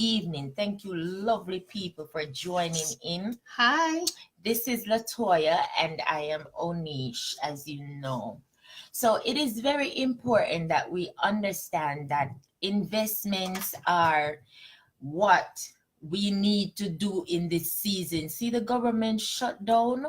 evening. Thank you, lovely people, for joining in. Hi. This is Latoya, and I am Oneash, as you know. So it is very important that we understand that investments are what we need to do in this season. See the government shutdown?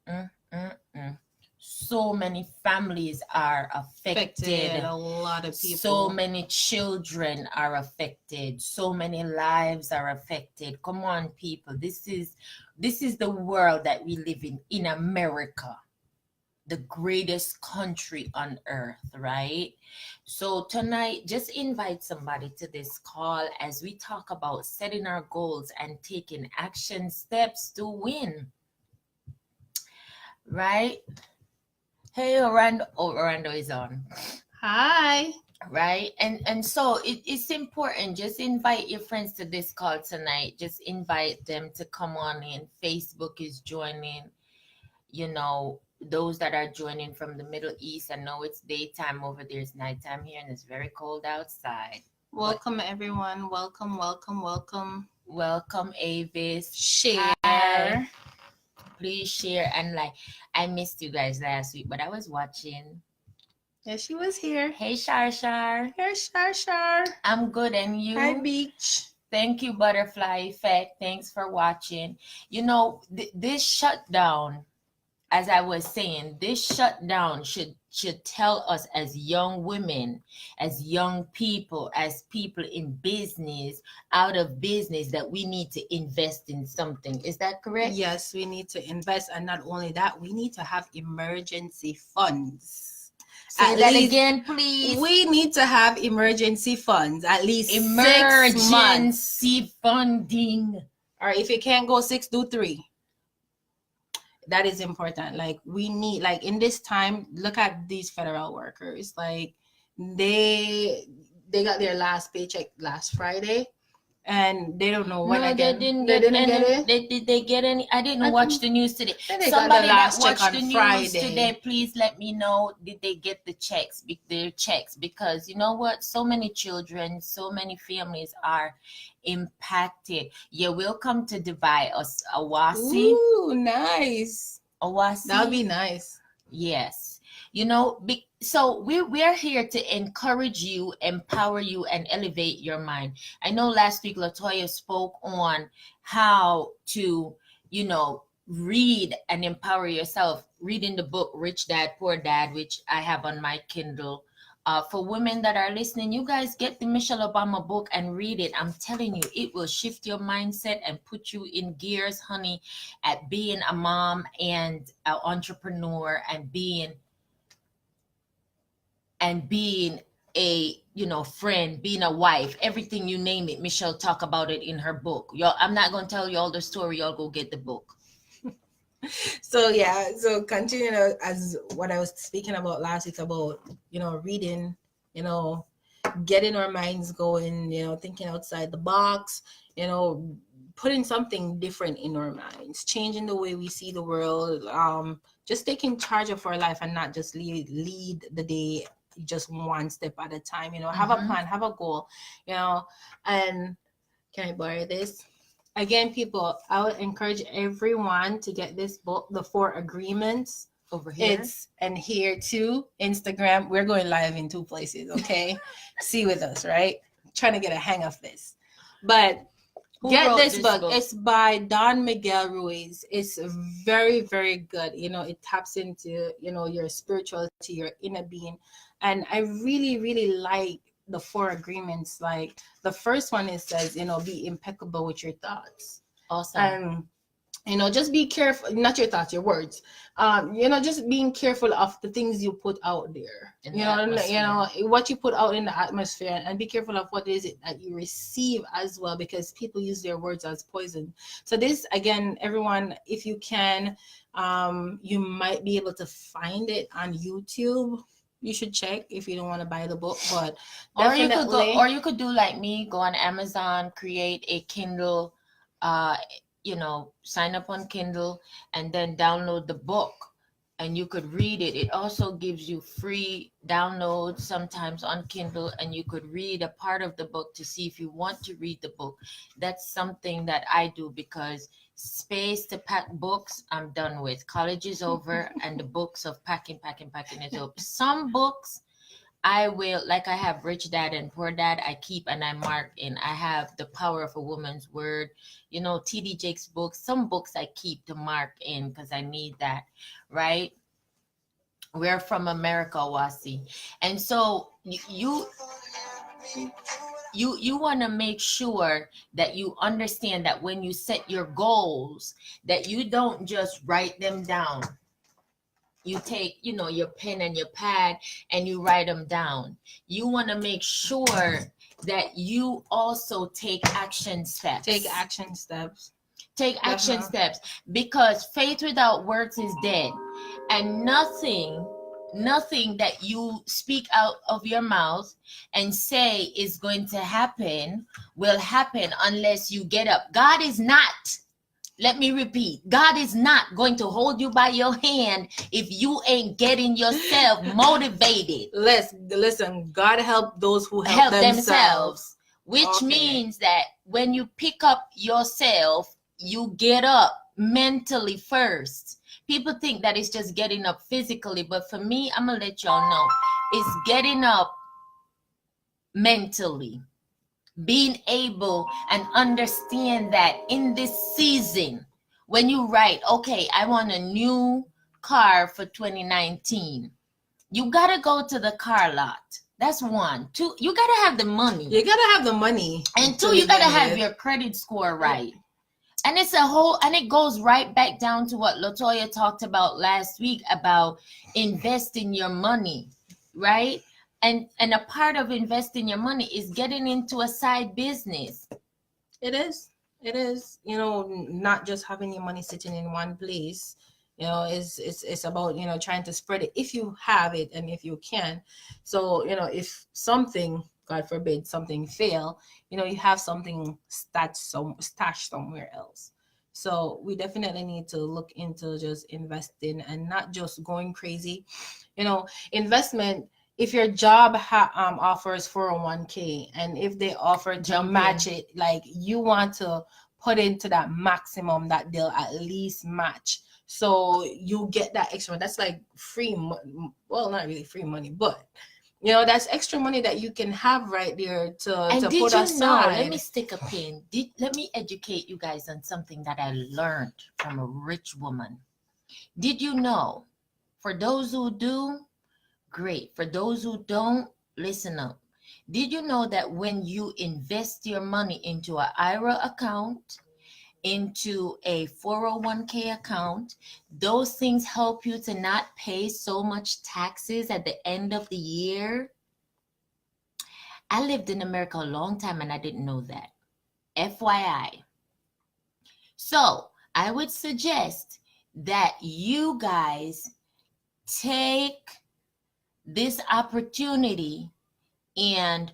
Mm, mm, mm. So many families are affected. A lot of So people. many children are affected. So many lives are affected. Come on, people. This is the world that we live in America, the greatest country on earth, right? So tonight, just invite somebody to this call as we talk about setting our goals and taking action steps to win, right? Hey, Orlando. Oh, Orlando is on. Hi. Right. And so it's important. Just invite your friends to this call tonight. Just invite them to come on in. Facebook is joining. Those that are joining from the Middle East. I know it's daytime over there. It's nighttime here, and it's very cold outside. Welcome, everyone. Welcome, welcome, welcome. Welcome, Avis. Share. Hi. Please share and like. I missed you guys last week, but I was watching. Yeah, she was here. Hey, Shar Shar. Hey, Shar. I'm good, and you? Hi, Beach. Thank you, Butterfly Effect. Thanks for watching. This shutdown, as I was saying, this shutdown should tell us as young women, as young people, as people in business, out of business, that we need to invest in something. Is that correct? Yes, we need to invest, and not only that, we need to have emergency funds. Say that again, please. We need to have emergency funds, at least 6 months. Emergency funding. Or if you can't go 6, do 3. That is important. Like, we need, like, in this time, look at these federal workers. Like, they got their last paycheck last Friday, and they don't know when again. They didn't get it. Did they get any? I didn't watch the news today. Somebody that watched the news today, please let me know. Did they get their checks? Because you know what? So many children, so many families are impacted. Yeah, we'll come to Dubai, Awasi. Ooh, nice. Awasi. That would be nice. Yes. So we're here to encourage you, empower you, and elevate your mind. I know last week Latoya spoke on how to, read and empower yourself, reading the book Rich Dad, Poor Dad, which I have on my Kindle. For women that are listening, you guys get the Michelle Obama book and read it. I'm telling you, it will shift your mindset and put you in gears, honey, at being a mom and an entrepreneur and being a friend, being a wife, everything, you name it. Michelle talk about it in her book. Y'all, I'm not gonna tell you all the story. Y'all go get the book. So continue as what I was speaking about last week about reading, getting our minds going, thinking outside the box, putting something different in our minds, changing the way we see the world, just taking charge of our life and not just lead the day just one step at a time. Have a plan, have a goal, and can I borrow this? Again, people, I would encourage everyone to get this book, The 4 Agreements. Over here. And here too, Instagram. We're going live in 2 places, okay? See with us, right? Trying to get a hang of this. But get this book. It's by Don Miguel Ruiz. It's very, very good. It taps into, your spirituality, your inner being. And I really, really like the 4 agreements. Like, the first one, it says, be impeccable with your thoughts. Awesome. Just be careful, not your thoughts, your words. Just being careful of the things you put out there. What you put out in the atmosphere, and be careful of what is it that you receive as well, because people use their words as poison. So this, again, everyone, if you can, you might be able to find it on YouTube. You should check if you don't want to buy the book, but definitely. Or you could do like me, go on Amazon, create a Kindle, sign up on Kindle, and then download the book and you could read it. It also gives you free downloads sometimes on Kindle, and you could read a part of the book to see if you want to read the book. That's something that I do because space to pack books, I'm done with. College is over, and the books of packing is over. Some books I will, like I have Rich Dad and Poor Dad, I keep and I mark in. I have The Power of a Woman's Word, T.D. Jakes' books. Some books I keep to mark in because I need that, right? We're from America, Wasi. And so you want to make sure that you understand that when you set your goals, that you don't just write them down. You take, your pen and your pad and you write them down. You want to make sure that you also take action steps. Take action steps. Take action steps, because faith without works is dead. And nothing that you speak out of your mouth and say is going to happen will happen unless you get up. God is not, let me repeat, God is not going to hold you by your hand if you ain't getting yourself motivated. Listen, God help those who help themselves. Which means that when you pick up yourself, you get up mentally first. People think that it's just getting up physically, but for me, I'm gonna let y'all know, it's getting up mentally. Being able and understand that in this season, when you write, okay, I want a new car for 2019, you gotta go to the car lot. That's one. Two, you gotta have the money. You gotta have the money. And two, you gotta have your credit score right. And it's and it goes right back down to what Latoya talked about last week about investing your money, right? And a part of investing your money is getting into a side business. It is. Not just having your money sitting in one place. It's about, trying to spread it if you have it and if you can. So, if something, God forbid, something fail, you have something stashed somewhere else. So we definitely need to look into just investing and not just going crazy. Investment, if your job offers 401k, and if they offer to match it, like, you want to put into that maximum that they'll at least match. So you get that extra. That's like free well, not really free money, but that's extra money that you can have right there to put aside. Let me stick a pin. Let me educate you guys on something that I learned from a rich woman. Did you know, for those who do, great. For those who don't, listen up. Did you know that when you invest your money into an IRA account, into a 401k account, those things help you to not pay so much taxes at the end of the year? I lived in America a long time and I didn't know that. FYI. So I would suggest that you guys take this opportunity and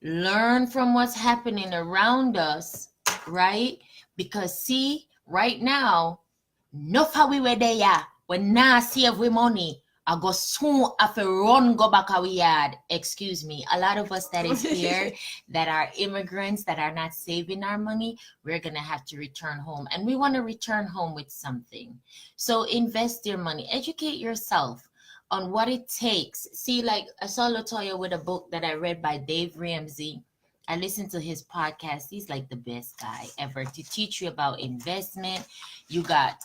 learn from what's happening around us, right? Because see, right now, no fa we were there, when now save we money, I go soon after run go back our yard. Excuse me. A lot of us that is here that are immigrants that are not saving our money, we're gonna have to return home. And we want to return home with something. So invest your money, educate yourself on what it takes. See, like I saw Latoya with a book that I read by Dave Ramsey. I listened to his podcast. He's like the best guy ever to teach you about investment. You got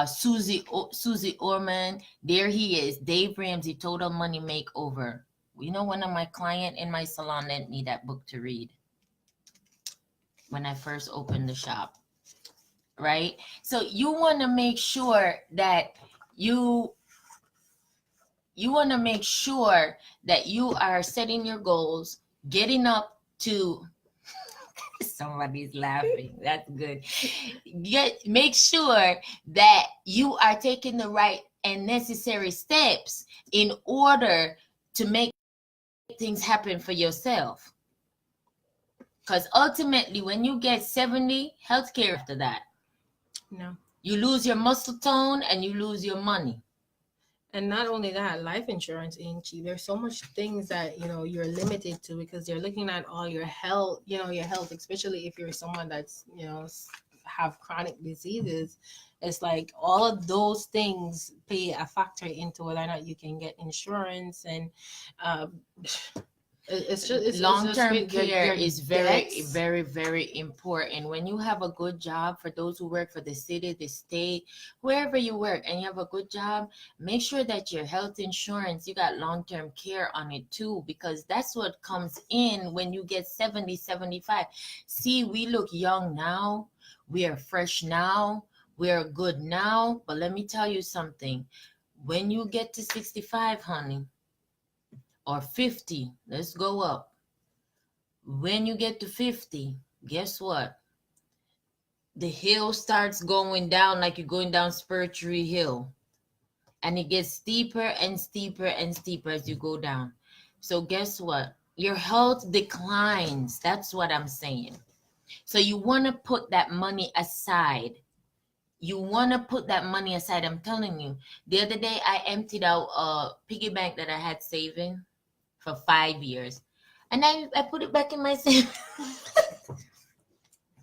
Susie Orman. There he is, Dave Ramsey, Total Money Makeover. One of my client in my salon lent me that book to read when I first opened the shop, right? So you want to make sure that you want to make sure that you are setting your goals, getting up to somebody's laughing. That's good. Make sure that you are taking the right and necessary steps in order to make things happen for yourself. Because ultimately, when you get 70, healthcare after that. No. You lose your muscle tone and you lose your money. And not only that, life insurance ain't cheap. There's so much things that you're limited to because they're looking at all your health. Your health, especially if you're someone that's have chronic diseases. It's like all of those things play a factor into whether or not you can get insurance, and um, it's Long-term just care is very, debts. very, very important. When you have a good job, for those who work for the city, the state, wherever you work, and you have a good job, make sure that your health insurance, you got long-term care on it too, because that's what comes in when you get 70, 75. See, we look young now, we are fresh now, we are good now, but let me tell you something. When you get to 65, honey, or 50, let's go up. When you get to 50, guess what? The hill starts going down like you're going down Spiritual Hill. And it gets steeper and steeper and steeper as you go down. So guess what? Your health declines. That's what I'm saying. So you want to put that money aside. You want to put that money aside. I'm telling you. The other day, I emptied out a piggy bank that I had saving for 5 years. And I put it back in my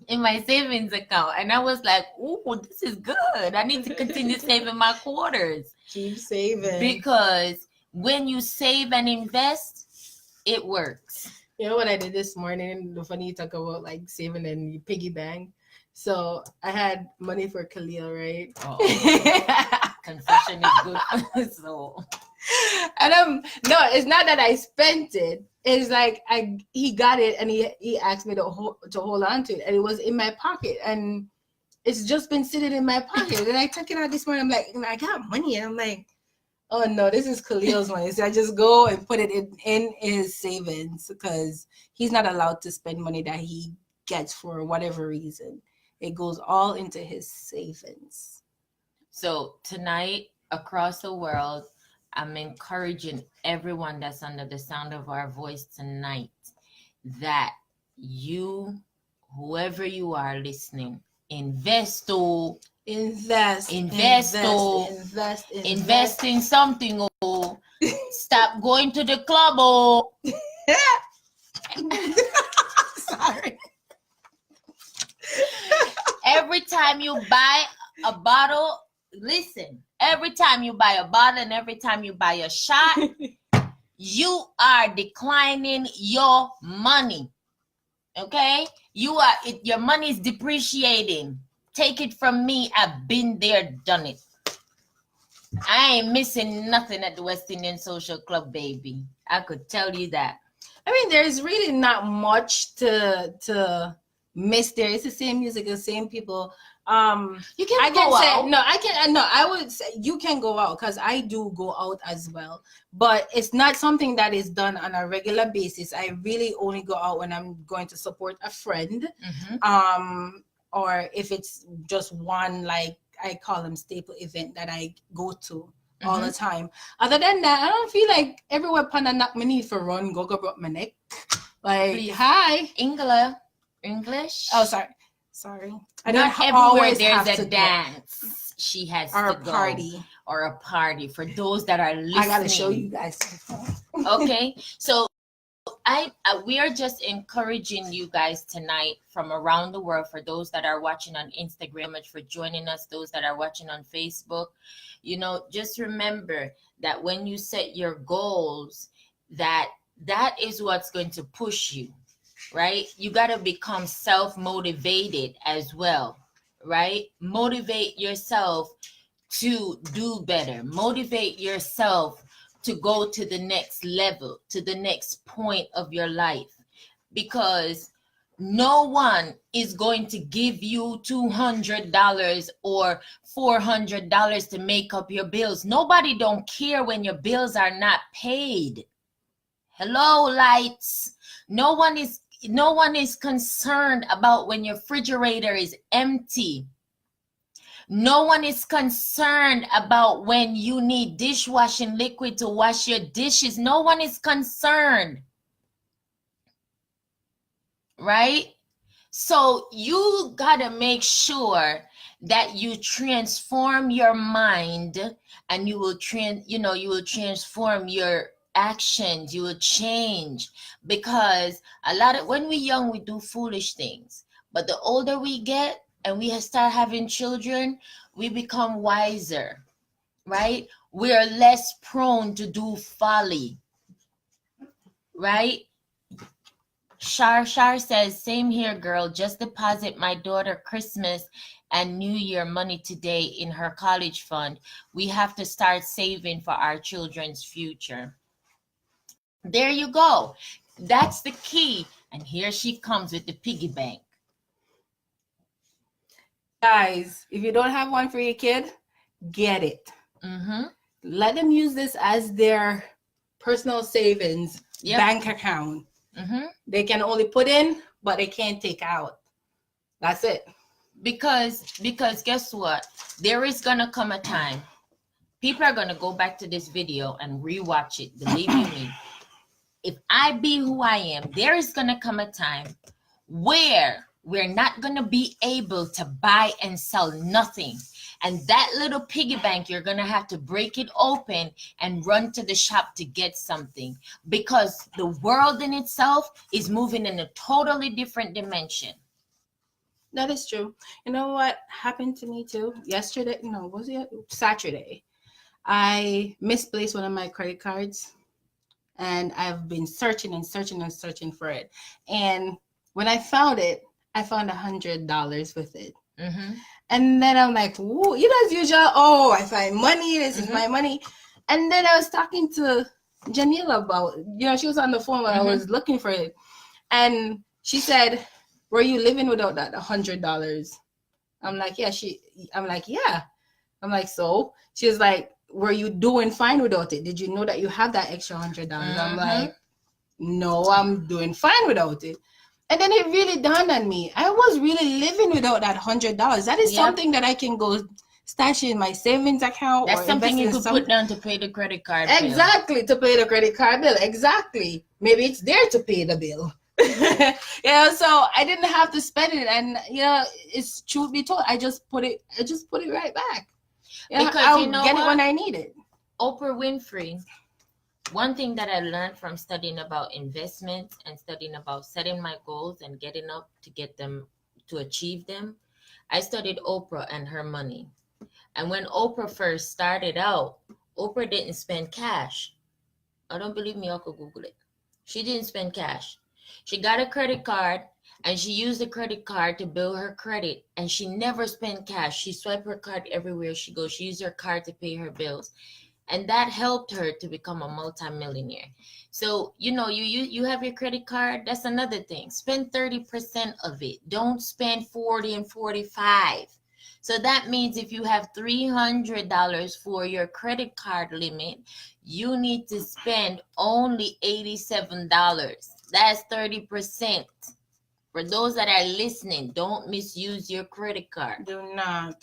in my savings account. And I was like, "Ooh, this is good. I need to continue saving my quarters." Keep saving. Because when you save and invest, it works. You know what I did this morning? The funny you talk about like saving and piggy bank. So I had money for Khalil, right? Confession is good for the soul. And no, it's not that I spent it. It's like he got it and he asked me to hold on to it, and it was in my pocket, and it's just been sitting in my pocket. And I took it out this morning. I'm like, I got money, and I'm like, oh no, this is Khalil's money. So I just go and put it in his savings because he's not allowed to spend money that he gets for whatever reason. It goes all into his savings. So tonight, across the world, I'm encouraging everyone that's under the sound of our voice tonight that you, whoever you are listening, invest in something. Stop going to the club. Sorry. Every time you buy a bottle, listen, every time you buy a bottle and every time you buy a shot, you are declining your money. Okay? Your money is depreciating. Take it from me. I've been there, done it. I ain't missing nothing at the West Indian Social Club, baby. I could tell you that. I mean, there's really not much to miss there. It's the same music, the same people. You can go out. I would say you can go out because I do go out as well, but it's not something that is done on a regular basis. I really only go out when I'm going to support a friend, or if it's just one, like I call them staple event that I go to all the time. Other than that, I don't feel like everywhere pan and knock me need for run, go broke my neck. Like, please. Hi. English? Oh, sorry. I don't Not everywhere always there's have a to dance. Go. She has or to a go. party. Or a party. For those that are listening. I gotta show you guys. Okay. So we are just encouraging you guys tonight from around the world. For those that are watching on Instagram, much for joining us. Those that are watching on Facebook, just remember that when you set your goals, that is what's going to push you, right? You got to become self-motivated as well, right? Motivate yourself to do better. Motivate yourself to go to the next level, to the next point of your life, because no one is going to give you $200 or $400 to make up your bills. Nobody don't care when your bills are not paid. Hello, lights. No one is concerned about when your refrigerator is empty. No one is concerned about when you need dishwashing liquid to wash your dishes. No one is concerned. Right? So you got to make sure that you transform your mind, and you will you will transform your actions. You will change, because a lot of, when we're young, we do foolish things, but the older we get and we start having children, we become wiser, right? We are less prone to do folly, right? Shar says, same here, girl. Just deposit my daughter Christmas and New Year money today in her college fund. We have to start saving for our children's future. There you go. That's the key. And here she comes with the piggy bank. Guys, if you don't have one for your kid, get it. Let them use this as their personal savings bank account. They can only put in, but they can't take out. That's it. Because guess what? There is gonna come a time, people are gonna go back to this video and rewatch it. Believe you me. If I be who I am, there is gonna come a time where we're not gonna be able to buy and sell nothing. And that little piggy bank, you're going to have to break it open and run to the shop to get something, because the world in itself is moving in a totally different dimension. That is true. You know what happened to me too? Yesterday, no, was it Saturday? I misplaced one of my credit cards, and I've been searching and searching and searching for it. And when I found it, I found $100 with it. And then I'm like, whoa, as usual, oh, I find money, this is my money. And then I was talking to Janila about, she was on the phone when I was looking for it. And she said, were you living without that $100? I'm like, yeah. I'm like, so? She was like, were you doing fine without it? Did you know that you have that extra $100? I'm like, no, I'm doing fine without it. And then it really dawned on me, I was really living without that $100. That is something that I can go stash in my savings account. That's something you could put down to pay the credit card bill. Exactly, to pay the credit card bill. Exactly. Maybe it's there to pay the bill. So I didn't have to spend it. And it's truth be told, I just put it right back. Because I'll get it when I need it. Oprah Winfrey. One thing that I learned from studying about investments and studying about setting my goals and getting up to get them, to achieve them, I studied Oprah and her money. And when Oprah first started out, Oprah didn't spend cash. I don't believe me, I could Google it. She didn't spend cash. She got a credit card, and she used the credit card to build her credit, and she never spent cash. She swiped her card everywhere she goes. She used her card to pay her bills. And that helped her to become a multimillionaire. So, you have your credit card. That's another thing. Spend 30% of it. Don't spend 40 and 45. So that means if you have $300 for your credit card limit, you need to spend only $87. That's 30%. For those that are listening, don't misuse your credit card. Do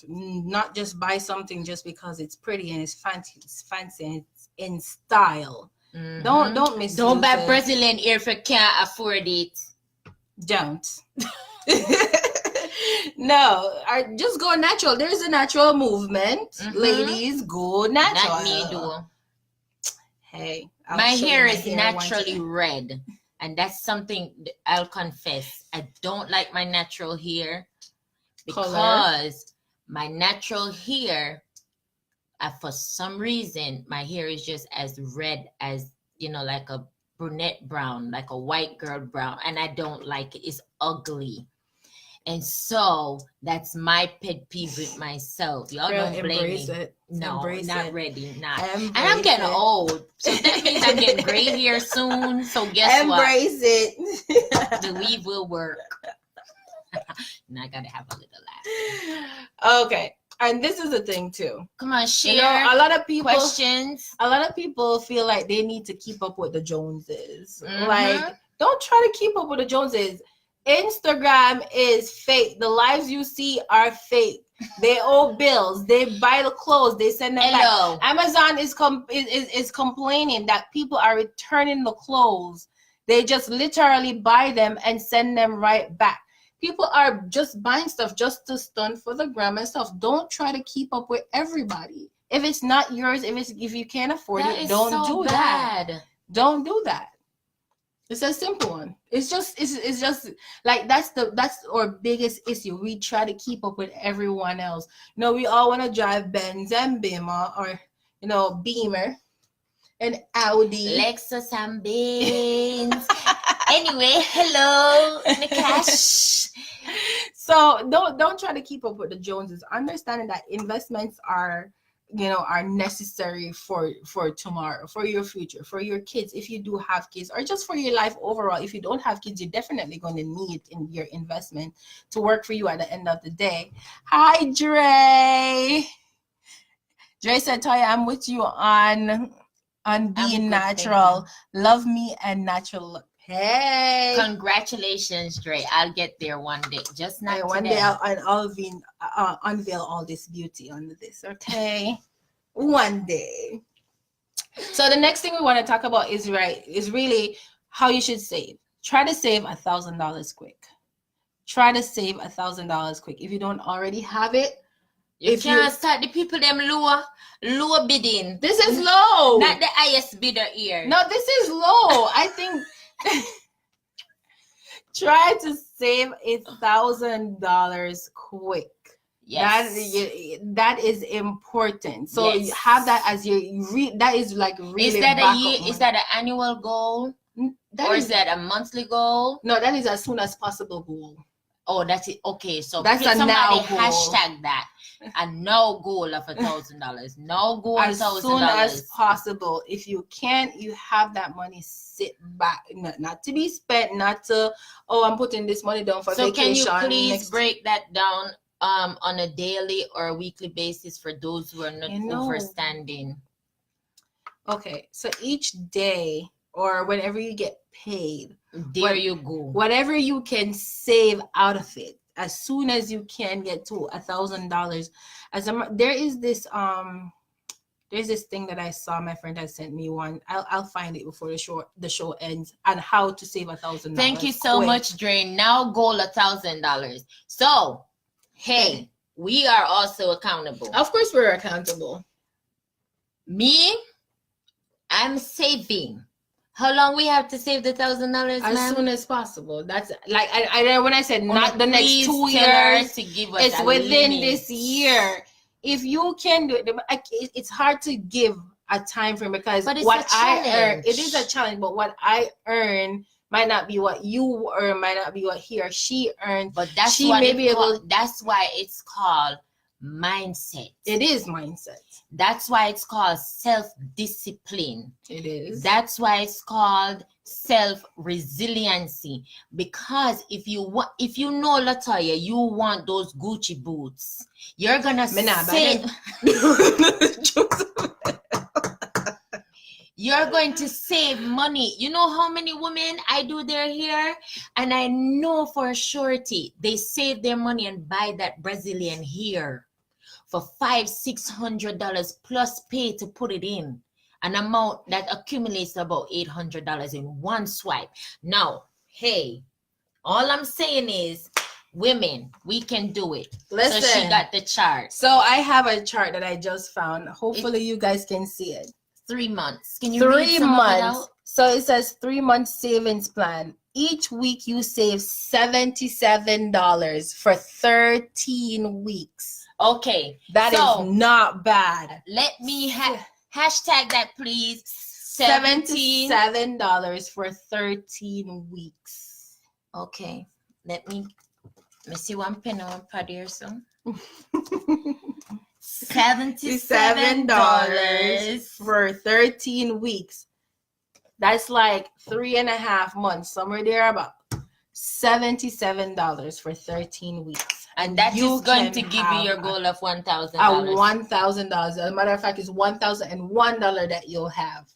not just buy something just because it's pretty and it's fancy. It's fancy and it's in style. Don't misuse it. Don't buy Brazilian ear if you can't afford it. Don't. No, just go natural. There is a natural movement. Ladies, go natural. Not me, do. Hey, my hair is naturally red. And that's something I'll confess. I don't like my natural hair because my natural hair, for some reason, my hair is just as red as, like a brunette brown, like a white girl brown. And I don't like it. It's ugly. And so that's my pet peeve with myself. Y'all don't blame me. It. No, embrace not it. ready. Not. Embrace and I'm getting old. So that means I'm getting gray hair soon. So guess embrace it. The weave will work. And I gotta have a little laugh. Okay. And this is the thing too. Come on, share. A lot of people questions. A lot of people feel like they need to keep up with the Joneses. Like, don't try to keep up with the Joneses. Instagram is fake. The lives you see are fake. They owe bills. They buy the clothes. They send them back. Amazon is complaining that people are returning the clothes. They just literally buy them and send them right back. People are just buying stuff just to stun for the gram and stuff. Don't try to keep up with everybody. If it's not yours, if you can't afford That it, is don't so do that. bad. Don't do that. It's a simple one. It's just like that's our biggest issue. We try to keep up with everyone else. We all want to drive Benz and Beamer, or Beamer and Audi. Lexus and Benz. Anyway, hello, Nakash. So don't try to keep up with the Joneses. Understanding that investments are necessary for tomorrow, for your future, for your kids, if you do have kids, or just for your life overall. If you don't have kids, you're definitely going to need in your investment to work for you at the end of the day. Hi, Dre. Dre said, Toya, I'm with you on being natural. Love me and natural look. Hey, congratulations, Dre. I'll get there one day. Just not one today. day I'll unveil all this beauty under this. Okay, one day. So the next thing we want to talk about is really how you should save. Try to save $1,000 quick. Try to save $1,000 quick. If you don't already have it, you can't start the people them lower bidding. This is low. Not the highest bidder here. No, this is low. I think try to save $1,000 quick. Yes, that is important. So you have that as that is like really. Is that a year? Is that an annual goal? Is that a monthly goal? No, that is as soon as possible goal. Oh, that's it. Okay, so that's a now goal. Hashtag that a no goal of $1,000. No goal of $1,000. As soon as possible. If you can't, you have that money sit back, not to be spent, not to I'm putting this money down for vacation. So can you please break that down on a daily or a weekly basis for those who are not overstanding? Okay, so each day or whenever you get paid, you go. Whatever you can save out of it, as soon as you can get to $1,000. There's this thing that I saw. My friend has sent me one. I'll find it before the show ends, on how to save $1,000. Thank you so much, Dre. Now goal $1,000. So hey, we are also accountable. Of course, we're accountable. Me, I'm saving. How long we have to save the $1,000? As soon as possible. That's like I when I said not the next 2 years, to give us it's within this year. If you can do it, it's hard to give a time frame because what I earn, it is a challenge. But what I earn might not be what you earn, might not be what he or she earns. But that's that's why it's called mindset. It is mindset. That's why it's called self-discipline. It is. That's why it's called self-resiliency. Because if you know, Latoya, you want those Gucci boots, you're gonna save. You're going to save money. You know how many women I do their hair, and I know for a surety they save their money and buy that Brazilian hair for $500-$600 plus pay to put it in, an amount that accumulates about $800 in one swipe. Now, hey, all I'm saying is, women, we can do it. Listen, so she got the chart. So I have a chart that I just found. Hopefully you guys can see it. 3 months. Can you read some 3 months? of it out? So it says 3 month savings plan. Each week you save $77 for 13 weeks. Okay, that is not bad. Let me hashtag that, please. $77 for 13 weeks. Okay, let me see one pen on pad here, so. $77 for 13 weeks. That's like 3.5 months, somewhere there about. $77 for 13 weeks. And that is going to give you your goal of $1,000. $1,000. As a matter of fact, it's $1,001 that you'll have.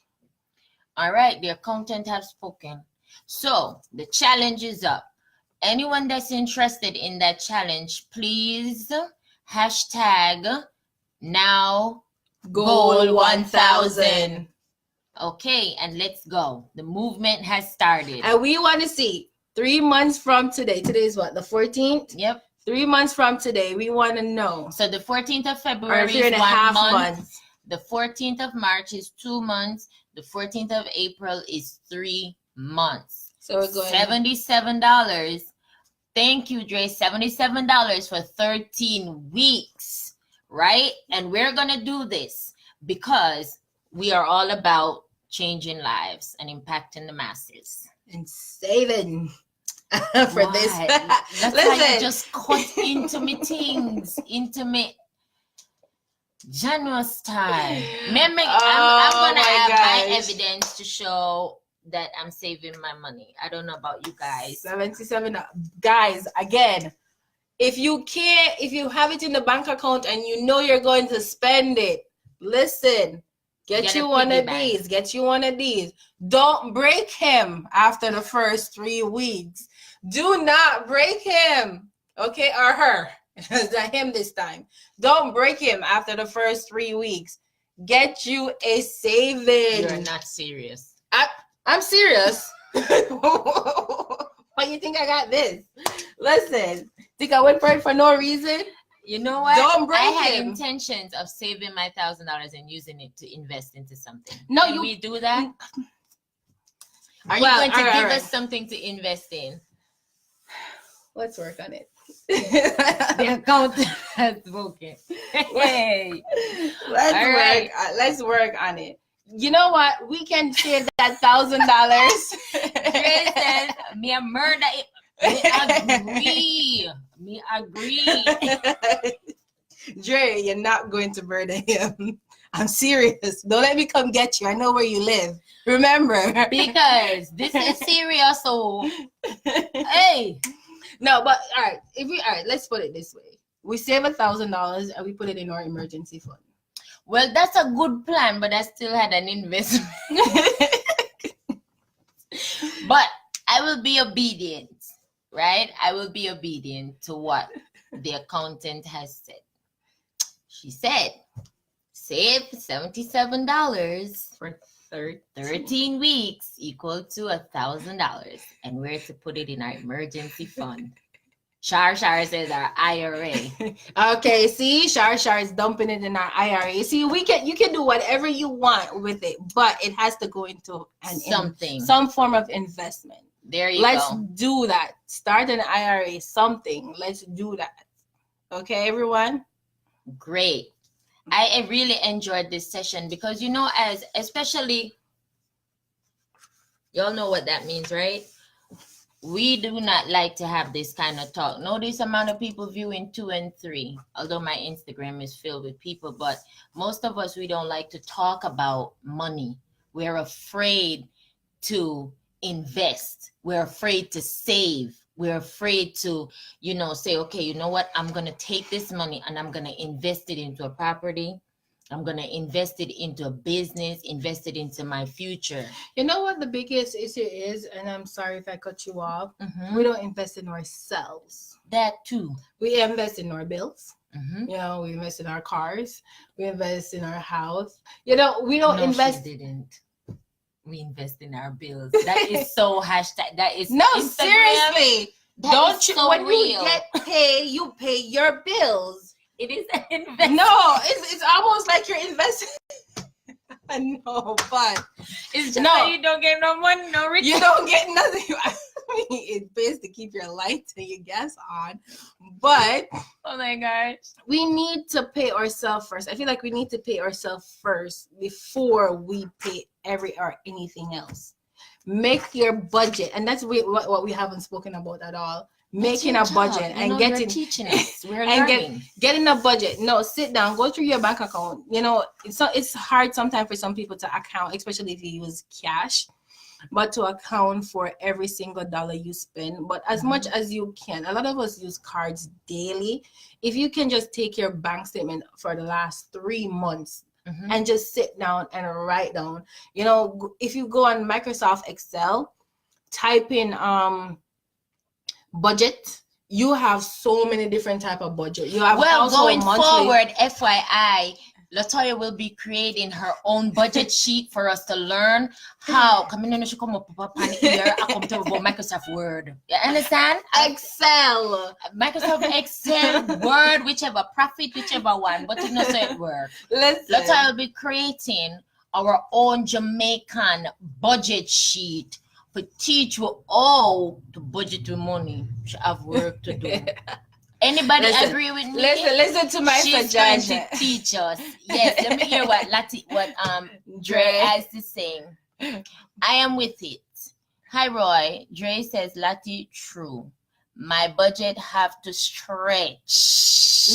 All right, the accountant has spoken. So the challenge is up. Anyone that's interested in that challenge, please hashtag now goal 1,000. Okay, and let's go. The movement has started. And we want to see 3 months from today. Today is what, the 14th? Yep. 3 months from today, we want to know. So the 14th of Or February 3 is and a 1 half month. months. The 14th of March is 2 months. The 14th of April is 3 months. So we're going $77. Thank you, Dre. $77 for 13 weeks, right? And we're going to do this because we are all about changing lives and impacting the masses. and saving for this. That's Listen. why you just cut into me things, into me generous time. Remember, I'm gonna have my evidence to show that I'm saving my money. I don't know about you guys. 77 guys, again, if you have it in the bank account and you know you're going to spend it, listen, get you one of these. Get you one of these. Don't break him after the first 3 weeks. Do not break him, okay, or her. It's not him this time. Don't break him after the first 3 weeks. Get you a saving. You're not serious. I'm serious. Why you think I got this? Listen, think I went for it for no reason? You know what? Don't break I had him. intentions of saving my $1,000 and using it to invest into something. No, Can we do that? Are you Well, going to all give right. us something to invest in? Let's work on it. The account has spoken. Hey, Let's work on it. You know what? We can save that $1,000. me a murder it. Me agree. Dre, you're not going to murder him. I'm serious. Don't let me come get you. I know where you live. Remember. Because this is serious. So, hey. No, but all right. Let's put it this way: we save $1,000 and we put it in our emergency fund. Well, that's a good plan, but I still had an investment. But I will be obedient, right? I will be obedient to what the accountant has said. She said, save $77 for 13 weeks equal to $1,000, and we're to put it in our emergency fund. Shar says our IRA. Okay, see, Shar is dumping it in our IRA. See, you can do whatever you want with it, but it has to go into some form of investment. There you Let's go. do that. Start an IRA, something. Let's do that. Okay, everyone? Great. I really enjoyed this session because, you know, especially, y'all know what that means, right? We do not like to have this kind of talk. Notice amount of people viewing 2 and 3, although my Instagram is filled with people, but most of us, we don't like to talk about money. We're afraid to invest. We're afraid to save. We're afraid to, say, okay, you know what? I'm going to take this money and I'm going to invest it into a property. I'm going to invest it into a business, invest it into my future. You know what the biggest issue is? And I'm sorry if I cut you off. Mm-hmm. We don't invest in ourselves. That too. We invest in our bills. Mm-hmm. We invest in our cars. We invest in our house. We don't invest. She didn't. We invest in our bills. That is so hashtag. That is no, Instagram. Seriously. Don't you? So when real. You get paid, you pay your bills. It is an investment. No, it's almost like you're investing. No, but it's just that you don't get no money, no return. You don't get nothing. It pays to keep your lights and your gas on, but oh my gosh, we need to pay ourselves first. I feel like we need to pay ourselves first before we pay anything else. Make your budget, and that's what we haven't spoken about at all. Making a budget and getting teaching us. We're and getting a budget. No, sit down, go through your bank account. It's hard sometimes for some people to account, especially if you use cash, but to account for every single dollar you spend. But as much as you can, a lot of us use cards daily. If you can just take your bank statement for the last 3 months and just sit down and write down. If you go on Microsoft Excel, type in budget, you have so many different type of budget. You have going monthly. forward, FYI, Latoya will be creating her own budget sheet for us to learn how. Come in, she come up on here. I come to about Microsoft Word. You understand? Excel. Microsoft Excel, Word, whichever, Profit, whichever one. But you know, so it works. Listen. Latoya will be creating our own Jamaican budget sheet to teach you all to budget your money. She have work to do. Anybody agree with me? Listen to my She's suggestion. trying to teach us. Yes, let me hear what Dre has to say. I am with it. Hi Roy. Dre says Latty, true. My budget have to stretch.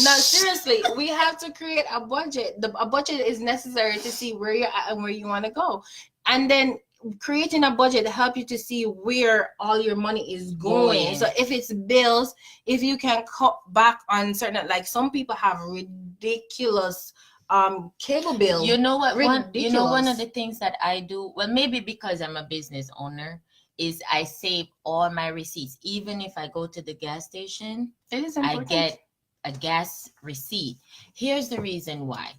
No, seriously, we have to create a budget. A budget is necessary to see where you're at and where you want to go. And then creating a budget to help you to see where all your money is going. So if it's bills, if you can cut back on certain, like some people have ridiculous cable bill. You know what? One of the things that I do, well, maybe because I'm a business owner, is I save all my receipts. Even if I go to the gas station, I get a gas receipt. Here's the reason why.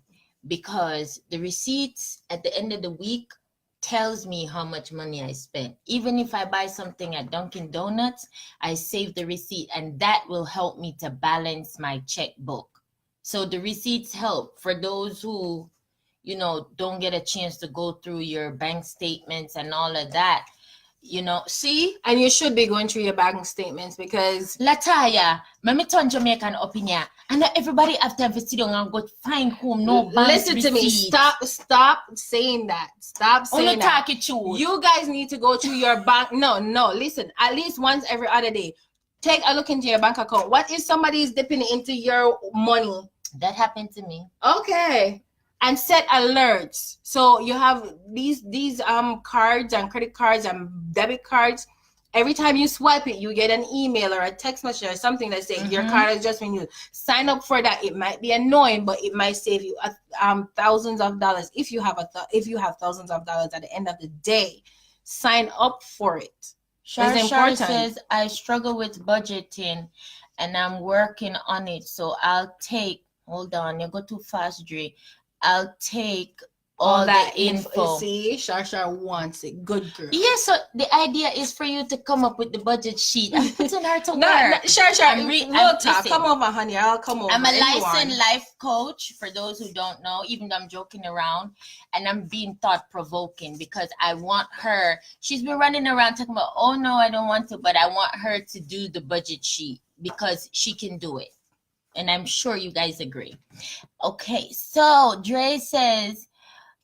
Because the receipts at the end of the week tells me how much money I spent. Even if I buy something at Dunkin' Donuts, I save the receipt, and that will help me to balance my checkbook. So the receipts help for those who, you know, don't get a chance to go through your bank statements and all of that. You know, see? And you should be going through your bank statements because Lataya, me turn Jamaican opinion. And everybody have to sit down and go find home no bank listen receipt. to me. Stop saying that. Stop saying that. You guys need to go through your bank. No, listen. At least once every other day, take a look into your bank account. What if somebody is dipping into your money? That happened to me. Okay. And set alerts. So you have these cards and credit cards and debit cards. Every time you swipe it, you get an email or a text message or something that says your card has just been used. Sign up for that. It might be annoying, but it might save you thousands of dollars. If you have thousands of dollars at the end of the day, sign up for it. Shar says I struggle with budgeting, and I'm working on it. So I'll take. Hold on, you go too fast, Dre. I'll take all that info. See, Shar wants it. Good girl. Yeah, so the idea is for you to come up with the budget sheet. I'm putting her to work. No, Shar, come over, honey. I'll come over. I'm a licensed life coach, for those who don't know, even though I'm joking around. And I'm being thought-provoking because I want her. She's been running around talking about, oh, no, I don't want to. But I want her to do the budget sheet because she can do it. And I'm sure you guys agree. Okay, so Dre says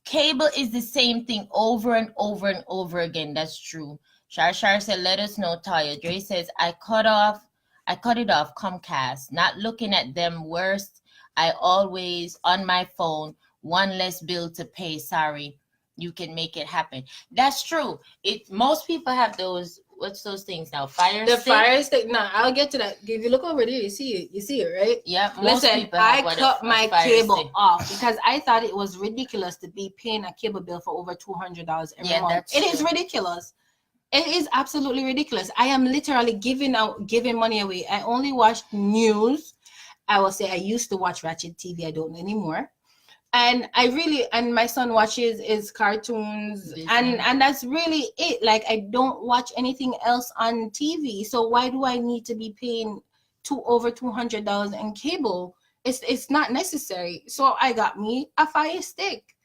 cable is the same thing over and over and over again. That's true. Shar said, let us know, Taya. Dre says, I cut it off Comcast. Not looking at them worst. I always on my phone, one less bill to pay. Sorry. You can make it happen. That's true. Most people have those. What's those things now? Fire stick? No, I'll get to that. If you look over there, you see it, right? Yeah. Listen, I cut my cable off because I thought it was ridiculous to be paying a cable bill for over $200 every month. It is ridiculous. It is absolutely ridiculous. I am literally giving money away. I only watch news. I will say I used to watch Ratchet TV. I don't anymore. And my son watches his cartoons and that's really it. Like I don't watch anything else on TV. So why do I need to be paying over $200 in cable? It's not necessary. So I got me a Fire Stick.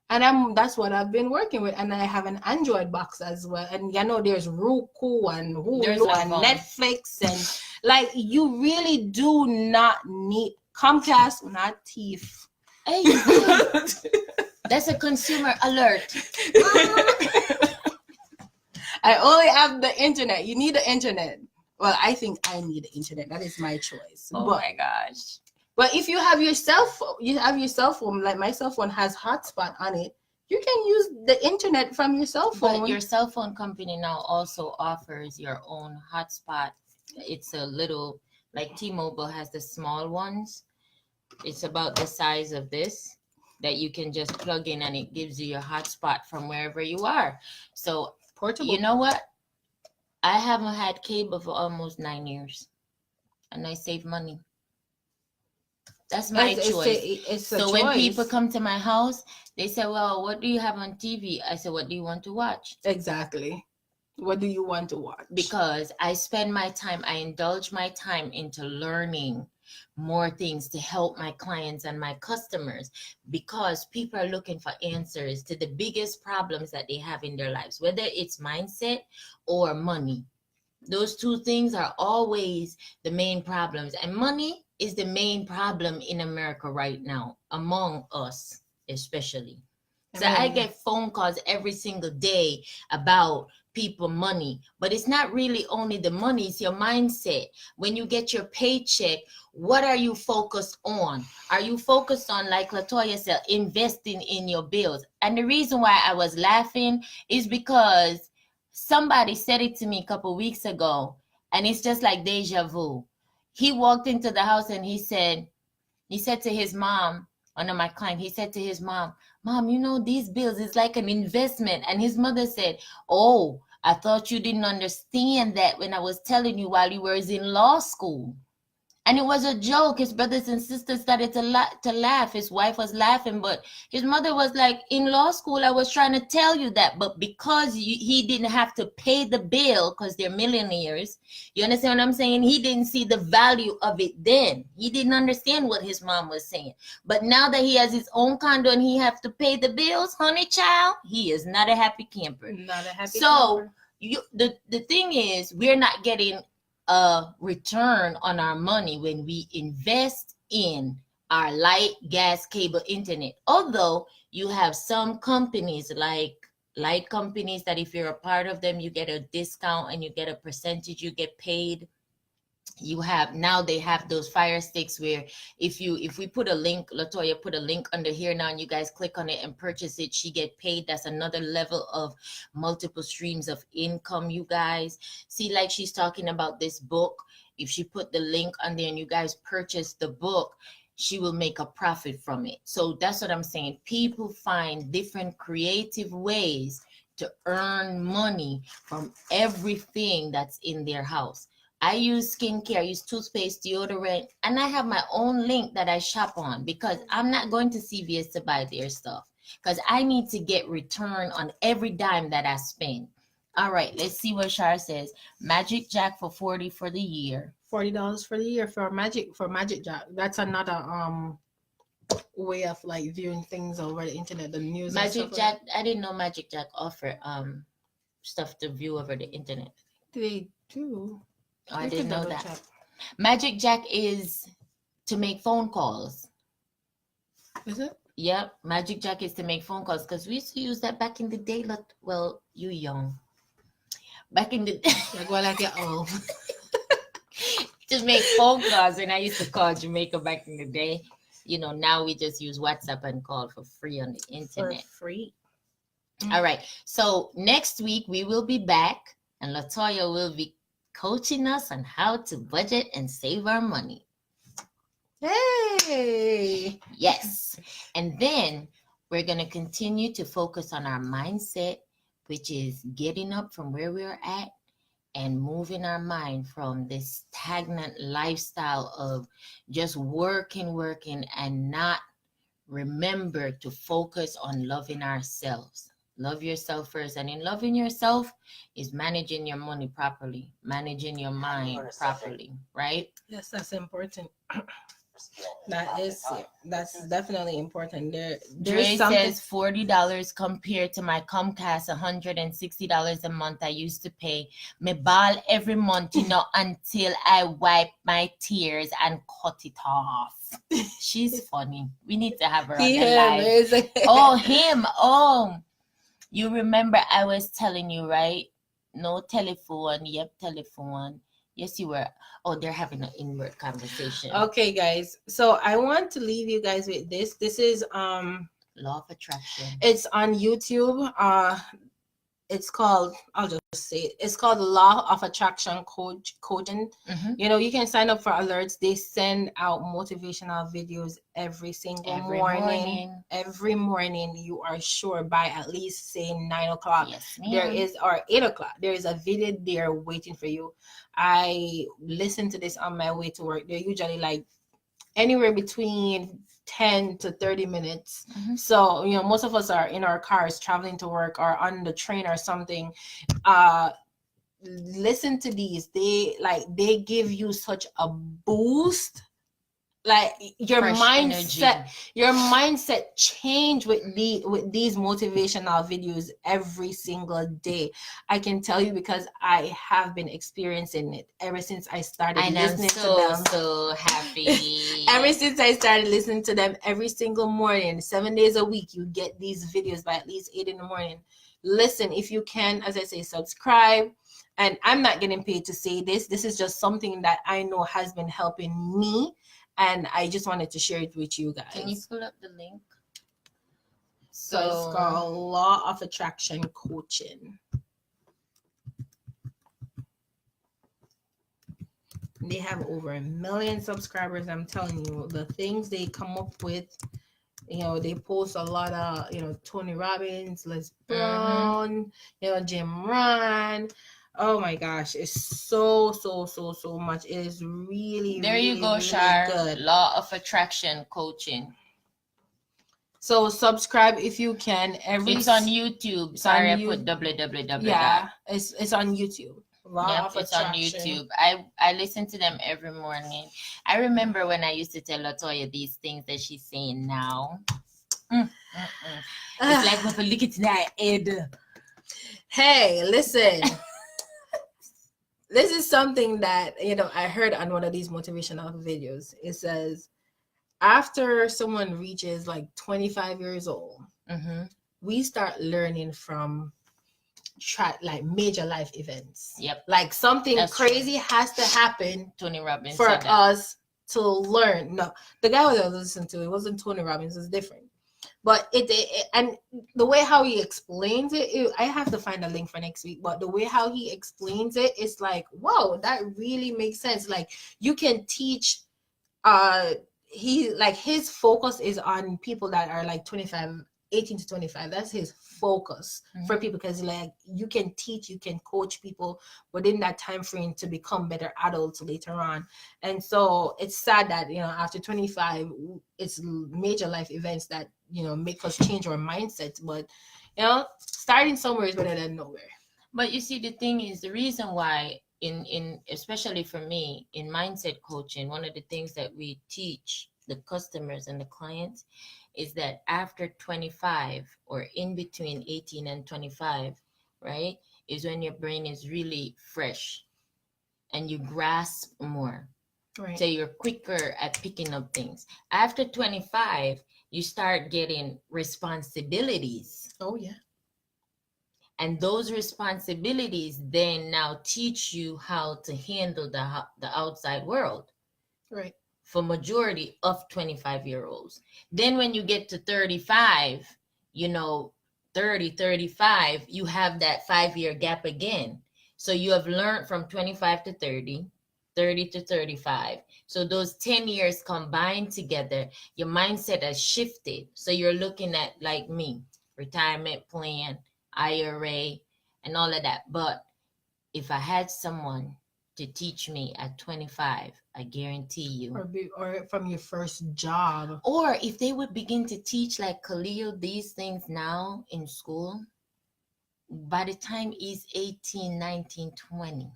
And that's what I've been working with. And I have an Android box as well. And you know, there's Roku and Hulu and Netflix. And like, you really do not need Comcast, not thief. Hey, that's a consumer alert. I only have the internet. You need the internet. Well, I think I need the internet. That is my choice. My gosh. But if you have your cell phone, like my cell phone has hotspot on it, you can use the internet from your cell phone. But your cell phone company now also offers your own hotspot. It's a little, like T-Mobile has the small ones. It's about the size of this that you can just plug in and it gives you your hotspot from wherever you are. So portable. You know what? I haven't had cable for almost 9 years and I save money. That's my choice. It's a So when people choice. come to my house, they say, well, what do you have on TV? I said, what do you want to watch? Exactly. What do you want to watch? Because I spend my time, I indulge my time into learning more things to help my clients and my customers, because people are looking for answers to the biggest problems that they have in their lives, whether it's mindset or money. Those two things are always the main problems, and money is the main problem in America right now, among us especially. I So I mean, get phone calls every single day about people money, but it's not really only the money, it's your mindset. When you get your paycheck, what are you focused on? Are you focused on, like Latoya said, investing in your bills? And the reason why I was laughing is because somebody said it to me a couple weeks ago, and it's just like deja vu. He walked into the house and he said to his mom, one of my clients, he said to his mom, Mom, these bills is like an investment. And his mother said, Oh, I thought you didn't understand that when I was telling you while you were in law school. And it was a joke. His brothers and sisters started to laugh. His wife was laughing, but his mother was like, in law school, I was trying to tell you that. But because he didn't have to pay the bill because they're millionaires, you understand what I'm saying? He didn't see the value of it then. He didn't understand what his mom was saying. But now that he has his own condo and he have to pay the bills, honey child, he is not a happy camper. not a happy So camper. the thing is, we're not getting a return on our money when we invest in our light, gas, cable, internet. Although you have some companies like light companies that if you're a part of them, you get a discount and you get a percentage, you get paid. You have now they have those fire sticks where if we put a link, Latoya put a link under here now, and you guys click on it and purchase it, she get paid. That's another level of multiple streams of income, you guys. See, like she's talking about this book. If she put the link on there and you guys purchase the book, she will make a profit from it. So that's what I'm saying. People find different creative ways to earn money from everything that's in their house. I use skincare, I use toothpaste, deodorant, and I have my own link that I shop on because I'm not going to CVS to buy their stuff because I need to get return on every dime that I spend. All right, let's see what Shar says. Magic Jack for 40 for the year. $40 for the year for Magic Jack. That's another way of like viewing things over the internet, the news and Magic stuff like Jack, I didn't know Magic Jack offer stuff to view over the internet. that. They do. Oh, I You didn't could know double that. check. Magic Jack is to make phone calls. Is it? Yep, Magic Jack is to make phone calls because we used to use that back in the day. Well, you young. Back in the Like well, like old. to make phone calls, and I used to call Jamaica back in the day. Now we just use WhatsApp and call for free on the For internet. free. All right. So next week we will be back, and Latoya will be coaching us on how to budget and save our money. Hey. Yes. And then we're going to continue to focus on our mindset, which is getting up from where we're at and moving our mind from this stagnant lifestyle of just working, and not remember to focus on loving ourselves. Love yourself first. And in loving yourself is managing your money properly, managing your mind properly, right? Yes, that's important. That's definitely important. Dre There's something. says $40 compared to my Comcast $160 a month I used to pay. Me ball every month, until I wipe my tears and cut it off. She's funny. We need to have her on the live. Oh, him. Oh, you remember I was telling you, right? No telephone. Yep, telephone. Yes, you were. Oh, they're having an inward conversation. Okay, guys. So I want to leave you guys with this. This is Law of Attraction. It's on YouTube. It's called, I'll just say it. It's called Law of Attraction Coding. Mm-hmm. You can sign up for alerts. They send out motivational videos every morning. Every morning, you are sure by at least say 9 o'clock. Yes, ma'am. There is, or 8 o'clock. There is a video there waiting for you. I listen to this on my way to work. They're usually like anywhere between 10 to 30 minutes. Mhm. So, most of us are in our cars traveling to work or on the train or something. Listen to these. They give you such a boost. Like Fresh energy. your mindset change with these motivational videos every single day. I can tell you because I have been experiencing it ever since I started And I'm listening to them. so happy. Ever since I started listening to them every single morning, 7 days a week, you get these videos by at least 8 in the morning. Listen, if you can, as I say, subscribe. And I'm not getting paid to say this. This is just something that I know has been helping me. And I just wanted to share it with you guys. Can you pull up the link? So it's called Law of Attraction Coaching. They have over 1 million subscribers. I'm telling you, the things they come up with, they post a lot of, Tony Robbins, Les Brown, Jim Rohn. Oh my gosh, it's so much. It is really, there really, you go, really Shar. good. Law of Attraction Coaching. So subscribe if you can. It's on YouTube. Sorry, I put www. Yeah, it's on YouTube. Yep, it's on YouTube. I listen to them every morning. I remember when I used to tell Latoya these things that she's saying now. It's like if I look at that head. Hey, listen. This is something that I heard on one of these motivational videos. It says after someone reaches like 25 years old, we start learning from like major life events. Yep. Like something That's crazy true. Has to happen Tony Robbins for us to learn. No, the guy I was listening to, it wasn't Tony Robbins, it's different. But it and the way how he explains it, I have to find a link for next week. But the way how he explains it, it's like, wow, that really makes sense. Like you can teach. His focus is on people that are like 18 to 25. That's his focus for people, because like you can teach, you can coach people within that time frame to become better adults later on. And so it's sad that after 25, it's major life events that make us change our mindset. But starting somewhere is better than nowhere. But you see, the thing is, the reason why in especially for me in mindset coaching, one of the things that we teach the customers and the clients is that after 25, or in between 18 and 25, right, is when your brain is really fresh and you grasp more. Right. So you're quicker at picking up things. After 25, you start getting responsibilities. Oh, yeah. And those responsibilities then now teach you how to handle the outside world. Right. For majority of 25-year-olds. Then when you get to 35, 35, you have that 5-year gap again. So you have learned from 25 to 30, 30 to 35. So those 10 years combined together, your mindset has shifted. So you're looking at, like me, retirement plan, IRA, and all of that. But if I had someone to teach me at 25, I guarantee you. Or from your first job. Or if they would begin to teach like Khalil these things now in school, by the time he's 18, 19, 20.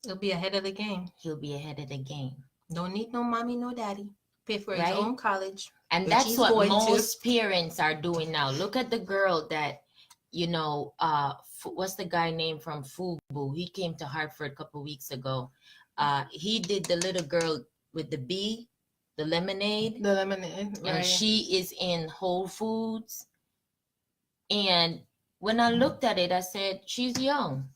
He'll be ahead of the game. He'll be ahead of the game. Don't need no mommy, no daddy. Pay for his own college. And that's what most parents are doing now. Look at the girl that, what's the guy name from Fubu? He came to Hartford a couple weeks ago. He did the little girl with the bee, the lemonade. The lemonade, right. And she is in Whole Foods. And when I looked at it, I said, she's young.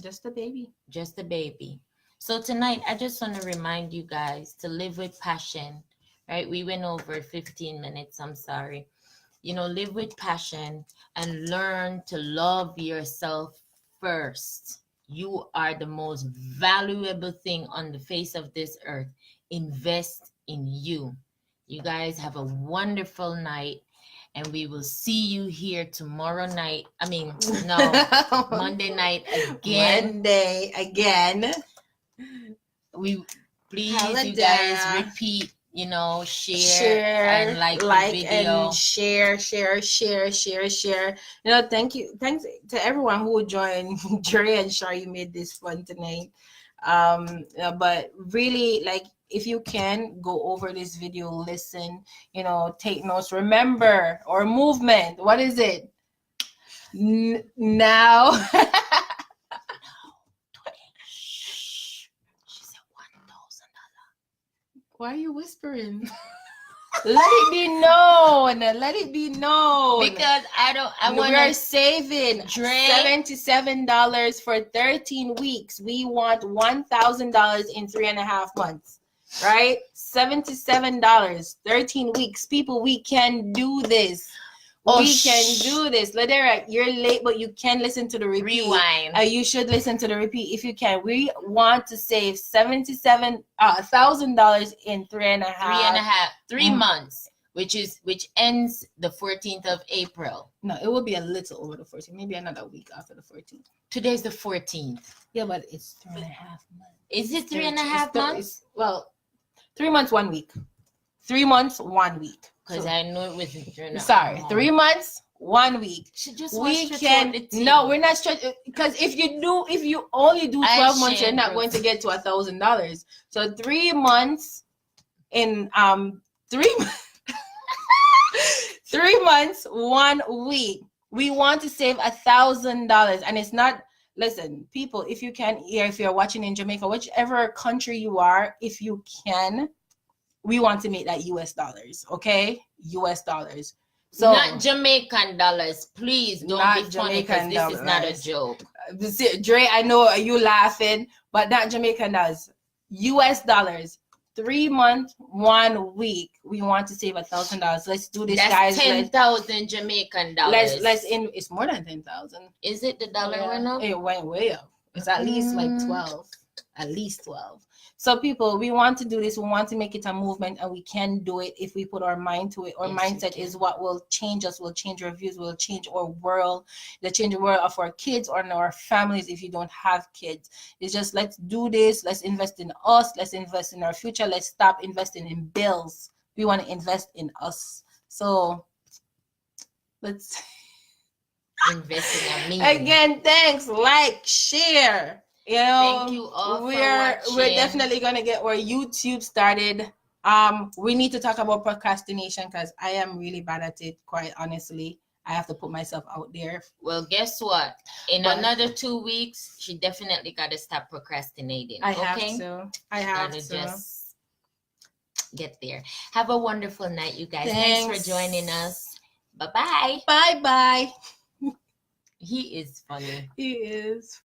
Just a baby. Just a baby. So tonight, I just want to remind you guys to live with passion, right? We went over 15 minutes. I'm sorry. Live with passion and learn to love yourself first. You are the most valuable thing on the face of this earth. Invest in you. You guys have a wonderful night, and we will see you here tomorrow night. Monday night again. Monday again. Please, you guys, repeat share and like the video. and share. Thank you. Thanks to everyone who joined. Dre and Shar, you made this fun tonight. But really, like, if you can go over this video, listen, take notes, remember, or movement. What is it? Now. She said $1,000. Why are you whispering? Let it be known. Let it be known. Because we're saving Dre. $77 for 13 weeks. We want $1,000 in 3.5 months. Right? $77, 13 weeks. People, we can do this. We can do this. Ladera, you're late, but you can listen to the repeat. Rewind. You should listen to the repeat if you can. We want to save $1,000 in 3 months, which ends the 14th of April. No, it will be a little over the 14th. Maybe another week after the 14th. Today's the 14th. Yeah, but it's 3.5 months. Is it 3.5 months? Well, 3 months, 1 week. 3 months, 1 week. Because I know it wasn't. Sorry, 3 months, 1 week. We can. No, we're not stretching, because if you only do 12 months, you're not going to get to $1,000. So 3 months in 3 months, 1 week. We want to save $1,000, and it's not. Listen, people, if you can, if you're watching in Jamaica, whichever country you are, if you can. We want to make that US dollars, okay? US dollars. So not Jamaican dollars, please. Don't be funny, because this is not a joke. Dre, I know you laughing, but not Jamaican dollars. US dollars. 3 months, 1 week. We want to save $1,000. Let's do this, guys. 10,000 Jamaican dollars. It's more than 10,000. Is it? The dollar went up? It went way up. It's at least like 12. At least 12. So people, we want to do this. We want to make it a movement, and we can do it if we put our mind to it. Our mindset is what will change us, will change our views, will change our world, will change the world of our kids or in our families if you don't have kids. It's just, let's do this. Let's invest in us. Let's invest in our future. Let's stop investing in bills. We want to invest in us. So let's invest in me. Again, thanks. Like, share. Thank you all for watching. We're definitely gonna get our YouTube started. We need to talk about procrastination, because I am really bad at it, quite honestly. I have to put myself out there. Well, guess what? In another 2 weeks, she definitely got to stop procrastinating. I have to. Just get there. Have a wonderful night, you guys. Thanks for joining us. Bye-bye. Bye-bye. He is funny. He is.